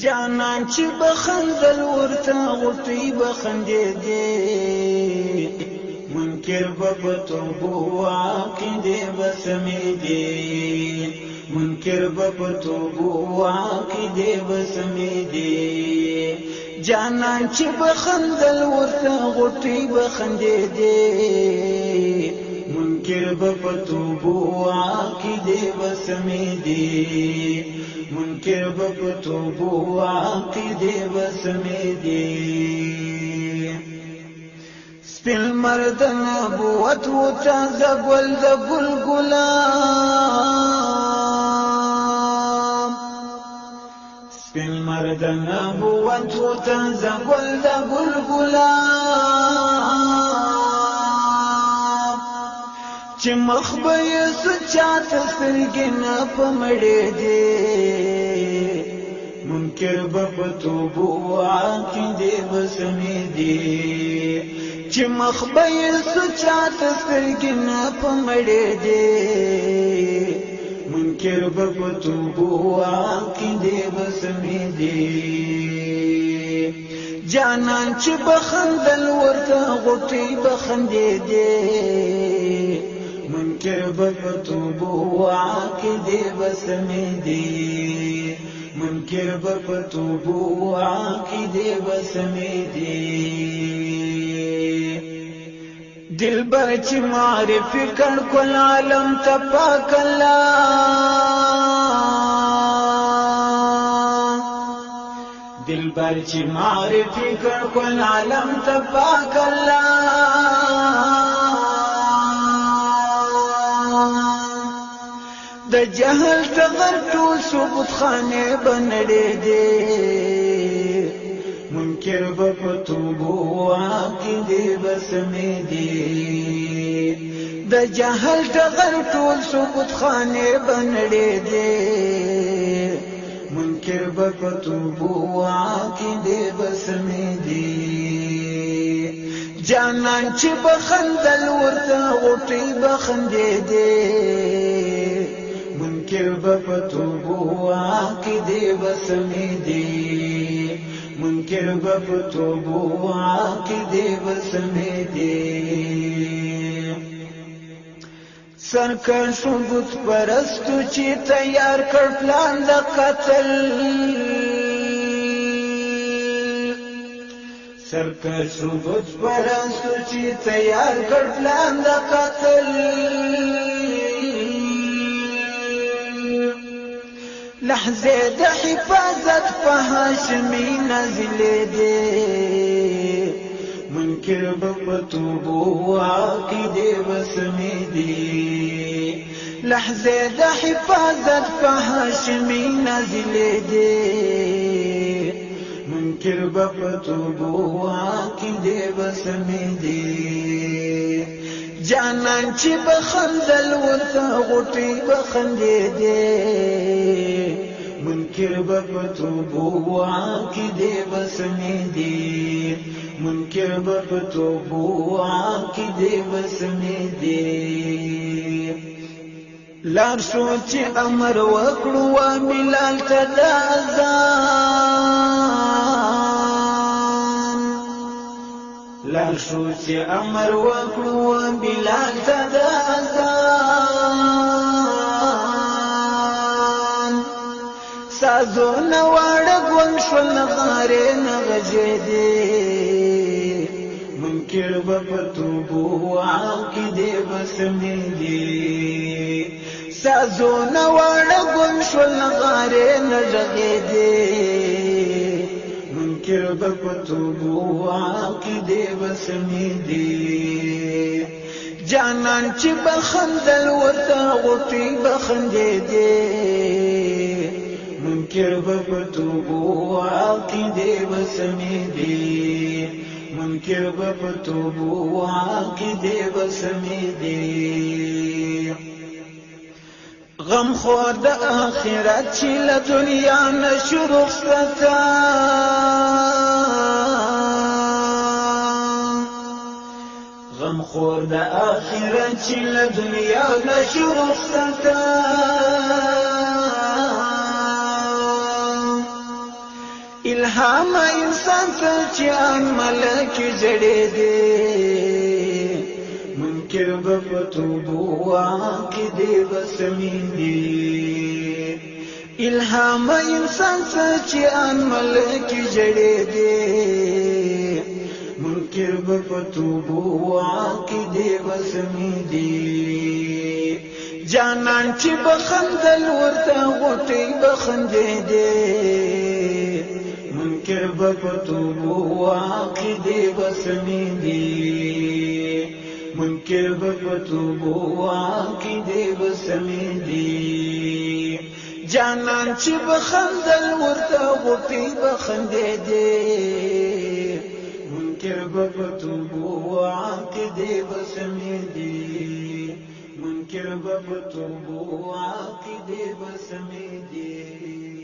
جانان چې بخندل ورته غوټۍ بخندېدې منکر به په توبو عقیدې به سمېدې منکر به په توبو عقیدې به سمېدې جانان چې بخندل ورته غوټۍ بخندېدې منکر به په توبو عقیدې به سمېدې منکر به په توبو عقیدې به سمېدې سپین مرد نبوت و تازه ګل د ګلګلام سپین مرد نبوت و تازه ګل د ګلګلام چې مخ به یې سوچاته سترګې نه په مړېدې منکر به په توبو عقیدې به سمېدې چې مخ به یې سوچاته سترګې نه په مړېدې منکر به په توبو عقیدې به سمېدې جانان چې بخندل ورته غوټۍ بخندېدې منکر به په توبو عقیدې به سمېدې منکر به په توبو عقیدې به سمېدې دلبر چې معرفي کړ کل عالم ته پاک الله دلبر چې معرفي کړ کل عالم ته پاک الله د جهل ټغر ټول ثبوت خانه بنړېدې منکر به په توبو عقیدې به سمېدې د جهل ټغر ټول ثبوت خانه بنړېدې منکر به په توبو عقیدې به سمېدې جانان چې بخندل ورته غوټۍ بخندېدې منکر به په توبو عقیدې به سمېدې منکر به په توبو عقیدې به سمېدې سرکش بت پرستو چې تیار کړ پلان د قتل سرکش بت پرستو چې تیار کړ پلان د قتل لحظه د حفاظت په هاشمي نازلېدې منکر به په توبو عقیدې به سمېدې لحظه د حفاظت په هاشمي نازلېدې منکر به په توبو عقیدې به سمېدې جانان چې بخندل ورته غوټۍ بخندېدې منکر به په توبو عقیدې به سمېدې منکر به په توبو عقیدې به سمېدې لار شو چې امر وکړو و بلال ته د اذان لار شو چې امر وکړو و بلال ته د اذان سازونه واړه ګون شول نغارې نغجېدې منکر به په توبو عقیدې به سمېدې سازونه واړه ګون شول نغارې نغجېدې منکر به په توبو عقیدې به سمېدې جانان چې بخندل ورته غوټۍ بخندېدې منکر به په توبو عقیدې به سمېدې منکر به په توبو عقیدې به سمېدې غم خور د آخرت چې له دنیا نشو رخصته غم خور د آخرت چې له دنیا نشو رخصته الهام انسان ته چې ان ملک جړې دي منکر به فتوبو عقیدې بسمې دي الهام انسان ته چې ان ملک جړې دي منکر به فتوبو عقیدې بسمې دي جانان چې بخندل ورته غوټۍ بخندې دي منکر بفتوبو عقیدې بسمې دي منکر بفتوبو عقیدې بسمې دي جانان چې بخندل ورته غوټۍ بخندې دي منکر بفتوبو عقیدې بسمې دي منکر بفتوبو عقیدې بسمې دي